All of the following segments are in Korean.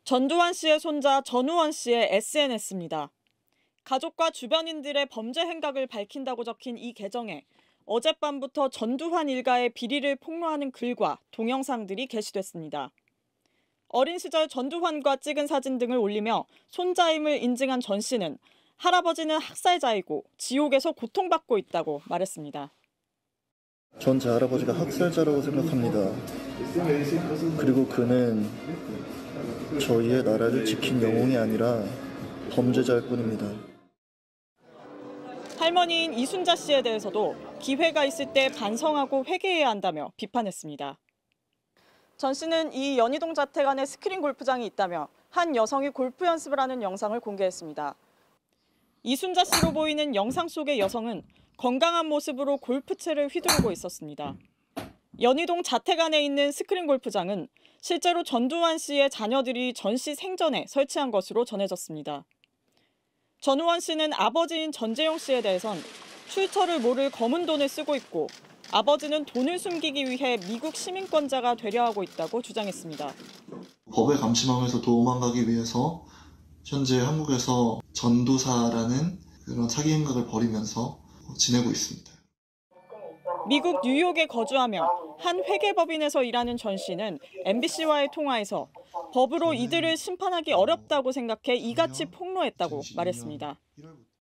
전두환 씨의 손자 전우원 씨의 SNS입니다. 가족과 주변인들의 범죄 행각을 밝힌다고 적힌 이 계정에 어젯밤부터 전두환 일가의 비리를 폭로하는 글과 동영상들이 게시됐습니다. 어린 시절 전두환과 찍은 사진 등을 올리며 손자임을 인증한 전 씨는 할아버지는 학살자이고 지옥에서 고통받고 있다고 말했습니다. 전 제 할아버지가 학살자라고 생각합니다. 그리고 그는 저희의 나라를 지킨 영웅이 아니라 범죄자일 뿐입니다. 할머니인 이순자 씨에 대해서도 기회가 있을 때 반성하고 회개해야 한다며 비판했습니다. 전 씨는 이 연희동 자택 안에 스크린 골프장이 있다며 한 여성이 골프 연습을 하는 영상을 공개했습니다. 이순자 씨로 보이는 영상 속의 여성은 건강한 모습으로 골프채를 휘두르고 있었습니다. 연희동 자택 안에 있는 스크린 골프장은 실제로 전두환 씨의 자녀들이 전 씨 생전에 설치한 것으로 전해졌습니다. 전우원 씨는 아버지인 전재용 씨에 대해선 출처를 모를 검은 돈을 쓰고 있고 아버지는 돈을 숨기기 위해 미국 시민권자가 되려 하고 있다고 주장했습니다. 법의 감시망에서 도망가기 위해서 현재 한국에서 전도사라는 그런 사기 행각을 벌이면서 지내고 있습니다. 미국 뉴욕에 거주하며 한 회계법인에서 일하는 전 씨는 MBC와의 통화에서 법으로 이들을 심판하기 어렵다고 생각해 이같이 폭로했다고 말했습니다.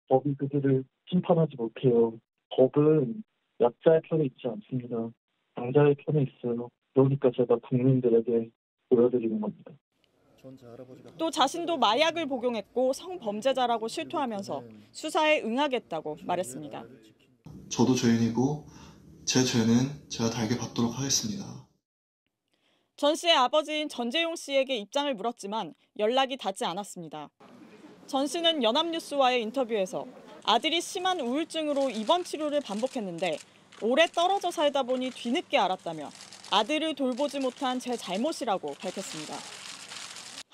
법이 그들을 심판하지 못해요. 법은 약자의 편에 있지 않습니다. 강자의 편에 있어요. 그러니까 제가 국민들에게 보여드리는 겁니다. 또 자신도 마약을 복용했고 성범죄자라고 실토하면서 수사에 응하겠다고 말했습니다. 저도 죄인이고 제 죄는 제가 달게 받도록 하겠습니다. 전 씨의 아버지인 전재용 씨에게 입장을 물었지만 연락이 닿지 않았습니다. 전 씨는 연합뉴스와의 인터뷰에서 아들이 심한 우울증으로 입원 치료를 반복했는데 오래 떨어져 살다 보니 뒤늦게 알았다며 아들을 돌보지 못한 제 잘못이라고 밝혔습니다.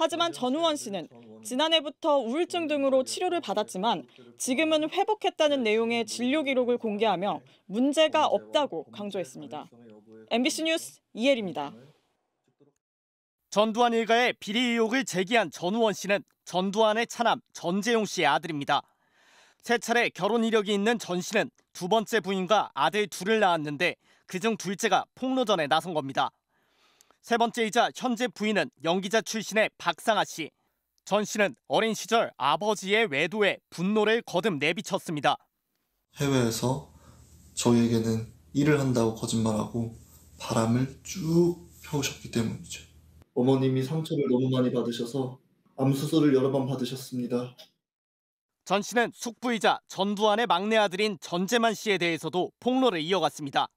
하지만 전우원 씨는 지난해부터 우울증 등으로 치료를 받았지만 지금은 회복했다는 내용의 진료 기록을 공개하며 문제가 없다고 강조했습니다. MBC 뉴스 이혜리입니다. 전두환 일가의 비리 의혹을 제기한 전우원 씨는 전두환의 차남 전재용 씨의 아들입니다. 세 차례 결혼 이력이 있는 전 씨는 두 번째 부인과 아들 둘을 낳았는데 그중 둘째가 폭로전에 나선 겁니다. 세 번째이자 현재 부인은 연기자 출신의 박상아 씨. 전 씨는 어린 시절 아버지의 외도에 분노를 거듭 내비쳤습니다. 해외에서 저희에게는 일을 한다고 거짓말하고 바람을 쭉 펴오셨기 때문이죠. 어머님이 상처를 너무 많이 받으셔서 암수술을 여러 번 받으셨습니다. 전 씨는 숙부이자 전두환의 막내 아들인 전재만 씨에 대해서도 폭로를 이어갔습니다.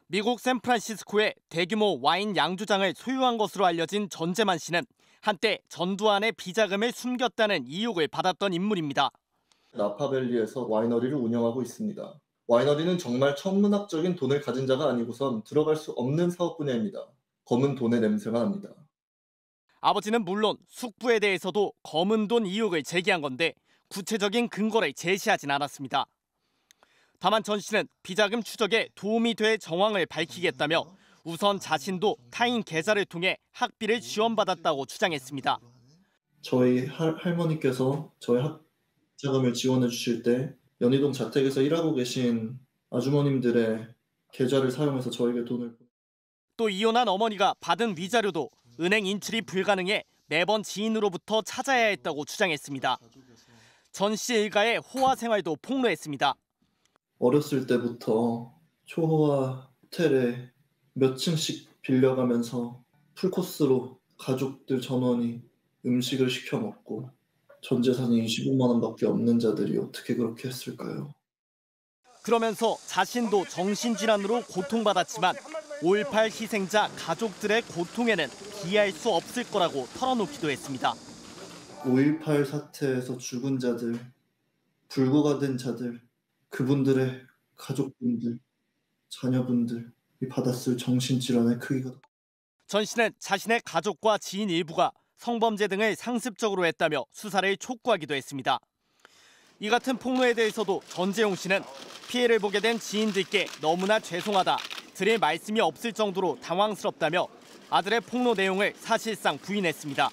미국 샌프란시스코에 대규모 와인 양조장을 소유한 것으로 알려진 전재만 씨는 한때 전두환의 비자금을 숨겼다는 의혹을 받았던 인물입니다. 나파밸리에서 와이너리를 운영하고 있습니다. 와이너리는 정말 천문학적인 돈을 가진 자가 아니고선 들어갈 수 없는 사업 분야입니다. 검은 돈의 냄새가 납니다. 아버지는 물론 숙부에 대해서도 검은 돈 의혹을 제기한 건데 구체적인 근거를 제시하진 않았습니다. 다만 전 씨는 비자금 추적에 도움이 될 정황을 밝히겠다며 우선 자신도 타인 계좌를 통해 학비를 지원받았다고 주장했습니다. 저희 할머니께서 저희 학자금을 지원해 주실 때 연희동 자택에서 일하고 계신 아주머님들의 계좌를 사용해서 저에게 돈을... 또 이혼한 어머니가 받은 위자료도 은행 인출이 불가능해 매번 지인으로부터 찾아야 했다고 주장했습니다. 전 씨 일가의 호화 생활도 폭로했습니다. 어렸을 때부터 초호화 호텔에 몇 층씩 빌려가면서 풀코스로 가족들 전원이 음식을 시켜 먹고 전 재산이 25만 원밖에 없는 자들이 어떻게 그렇게 했을까요? 그러면서 자신도 정신질환으로 고통받았지만 5.18 희생자 가족들의 고통에는 비할 수 없을 거라고 털어놓기도 했습니다. 5.18 사태에서 죽은 자들, 불구가 된 자들, 그분들의 가족분들, 자녀분들이 받았을 정신질환의 크기가... 전 씨는 자신의 가족과 지인 일부가 성범죄 등을 상습적으로 했다며 수사를 촉구하기도 했습니다. 이 같은 폭로에 대해서도 전재용 씨는 피해를 보게 된 지인들께 너무나 죄송하다, 드릴 말씀이 없을 정도로 당황스럽다며 아들의 폭로 내용을 사실상 부인했습니다.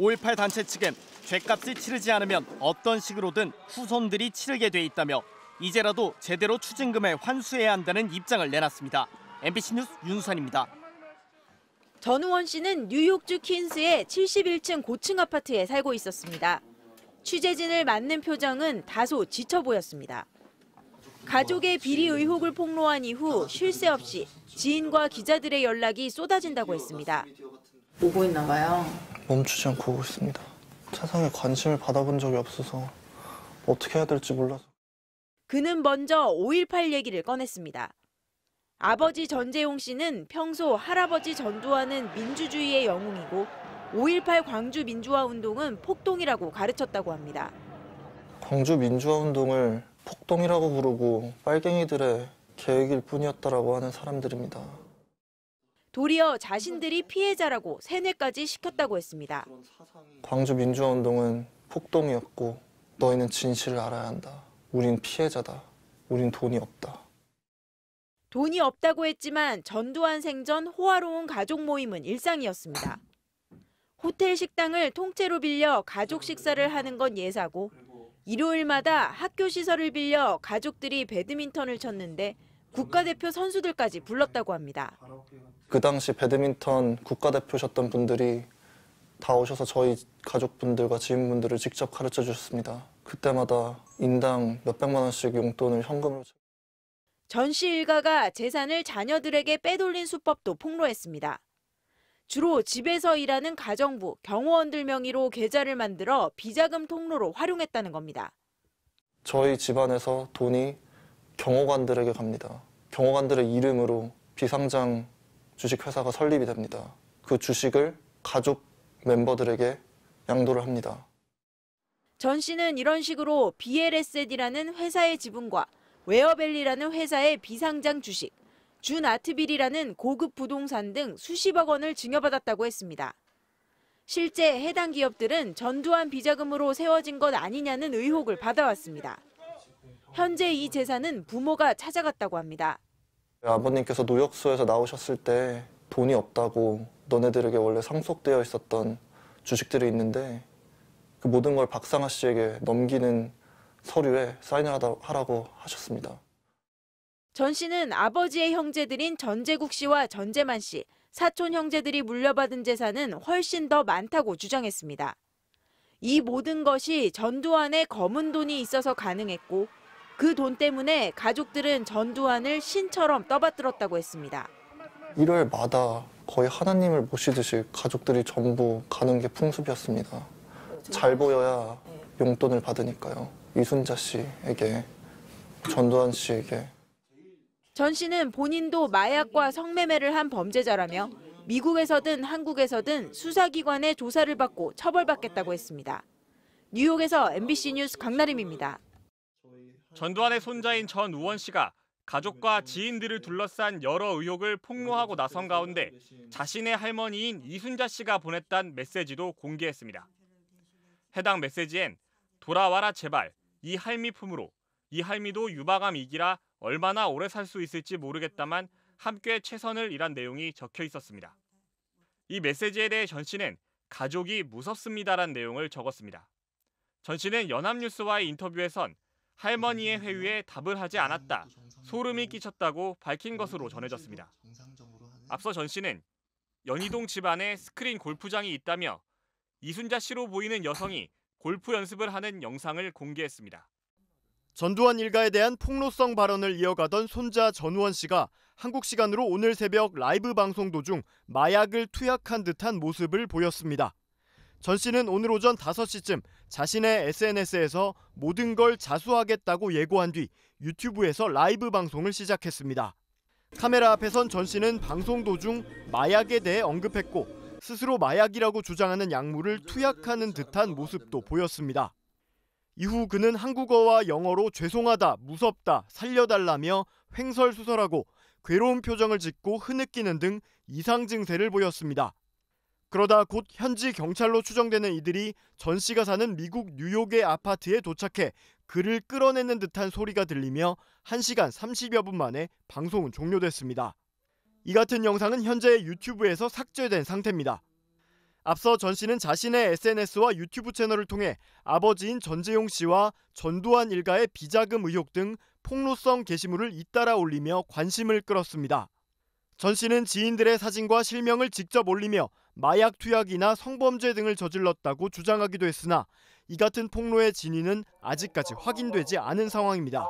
5.18 단체 측은 죗값을 치르지 않으면 어떤 식으로든 후손들이 치르게 돼 있다며 이제라도 제대로 추징금을 환수해야 한다는 입장을 내놨습니다. MBC 뉴스 윤수환입니다. 전우원 씨는 뉴욕주 퀸스의 71층 고층 아파트에 살고 있었습니다. 취재진을 맞는 표정은 다소 지쳐 보였습니다. 가족의 비리 의혹을 폭로한 이후 쉴 새 없이 지인과 기자들의 연락이 쏟아진다고 했습니다. 보고 있나 봐요. 멈추지 않고 보고 있습니다. 세상에 관심을 받아본 적이 없어서 어떻게 해야 될지 몰라서. 그는 먼저 5.18 얘기를 꺼냈습니다. 아버지 전재용 씨는 평소 할아버지 전두환은 민주주의의 영웅이고 5.18 광주 민주화 운동은 폭동이라고 가르쳤다고 합니다. 광주 민주화 운동을 폭동이라고 부르고 빨갱이들의 계획일 뿐이었다라고 하는 사람들입니다. 도리어 자신들이 피해자라고 세뇌까지 시켰다고 했습니다. 광주 민주화 운동은 폭동이었고 너희는 진실을 알아야 한다. 우린 피해자다. 우린 돈이 없다. 돈이 없다고 했지만 전두환 생전 호화로운 가족 모임은 일상이었습니다. 호텔 식당을 통째로 빌려 가족 식사를 하는 건 예사고 일요일마다 학교 시설을 빌려 가족들이 배드민턴을 쳤는데 국가대표 선수들까지 불렀다고 합니다. 그 당시 배드민턴 국가대표셨던 분들이 다 오셔서 저희 가족분들과 지인분들을 직접 가르쳐 주셨습니다. 그때마다 인당 몇백만 원씩 용돈을 현금으로. 전 씨 일가가 재산을 자녀들에게 빼돌린 수법도 폭로했습니다. 주로 집에서 일하는 가정부, 경호원들 명의로 계좌를 만들어 비자금 통로로 활용했다는 겁니다. 저희 집안에서 돈이 경호관들에게 갑니다. 경호관들의 이름으로 비상장 주식회사가 설립이 됩니다. 그 주식을 가족 멤버들에게 양도를 합니다. 전 씨는 이런 식으로 BLS이라는 회사의 지분과 웨어밸리라는 회사의 비상장 주식, 준아트빌이라는 고급 부동산 등 수십억 원을 증여받았다고 했습니다. 실제 해당 기업들은 전두환 비자금으로 세워진 것 아니냐는 의혹을 받아왔습니다. 현재 이 재산은 부모가 찾아갔다고 합니다. 아버님께서 노역소에서 나오셨을 때 돈이 없다고 너네들에게 원래 상속되어 있었던 주식들이 있는데 그 모든 걸 박상하 씨에게 넘기는 서류에 사인을 하라고 하셨습니다. 전 씨는 아버지의 형제들인 전재국 씨와 전재만 씨, 사촌 형제들이 물려받은 재산은 훨씬 더 많다고 주장했습니다. 이 모든 것이 전두환의 검은 돈이 있어서 가능했고 그 돈 때문에 가족들은 전두환을 신처럼 떠받들었다고 했습니다. 일요일마다 거의 하나님을 모시듯이 가족들이 전부 가는 게 풍습이었습니다. 잘 보여야 용돈을 받으니까요. 이순자 씨에게, 전두환 씨에게. 전 씨는 본인도 마약과 성매매를 한 범죄자라며 미국에서든 한국에서든 수사기관의 조사를 받고 처벌받겠다고 했습니다. 뉴욕에서 MBC 뉴스 강나림입니다. 전두환의 손자인 전우원 씨가 가족과 지인들을 둘러싼 여러 의혹을 폭로하고 나선 가운데 자신의 할머니인 이순자 씨가 보냈던 메시지도 공개했습니다. 해당 메시지엔 돌아와라 제발 이 할미 품으로 이 할미도 유방암 이기라 얼마나 오래 살 수 있을지 모르겠다만 함께 최선을 일한 내용이 적혀 있었습니다. 이 메시지에 대해 전 씨는 가족이 무섭습니다란 내용을 적었습니다. 전 씨는 연합뉴스와의 인터뷰에선 할머니의 회유에 답을 하지 않았다, 소름이 끼쳤다고 밝힌 것으로 전해졌습니다. 앞서 전 씨는 연희동 집안에 스크린 골프장이 있다며 이순자 씨로 보이는 여성이 골프 연습을 하는 영상을 공개했습니다. 전두환 일가에 대한 폭로성 발언을 이어가던 손자 전우원 씨가 한국 시간으로 오늘 새벽 라이브 방송 도중 마약을 투약한 듯한 모습을 보였습니다. 전 씨는 오늘 오전 5시쯤 자신의 SNS에서 모든 걸 자수하겠다고 예고한 뒤 유튜브에서 라이브 방송을 시작했습니다. 카메라 앞에선 전 씨는 방송 도중 마약에 대해 언급했고 스스로 마약이라고 주장하는 약물을 투약하는 듯한 모습도 보였습니다. 이후 그는 한국어와 영어로 죄송하다, 무섭다, 살려달라며 횡설수설하고 괴로운 표정을 짓고 흐느끼는 등 이상 증세를 보였습니다. 그러다 곧 현지 경찰로 추정되는 이들이 전 씨가 사는 미국 뉴욕의 아파트에 도착해 그를 끌어내는 듯한 소리가 들리며 1시간 30여 분 만에 방송은 종료됐습니다. 이 같은 영상은 현재 유튜브에서 삭제된 상태입니다. 앞서 전 씨는 자신의 SNS와 유튜브 채널을 통해 아버지인 전재용 씨와 전두환 일가의 비자금 의혹 등 폭로성 게시물을 잇따라 올리며 관심을 끌었습니다. 전 씨는 지인들의 사진과 실명을 직접 올리며 마약 투약이나 성범죄 등을 저질렀다고 주장하기도 했으나 이 같은 폭로의 진위는 아직까지 확인되지 않은 상황입니다.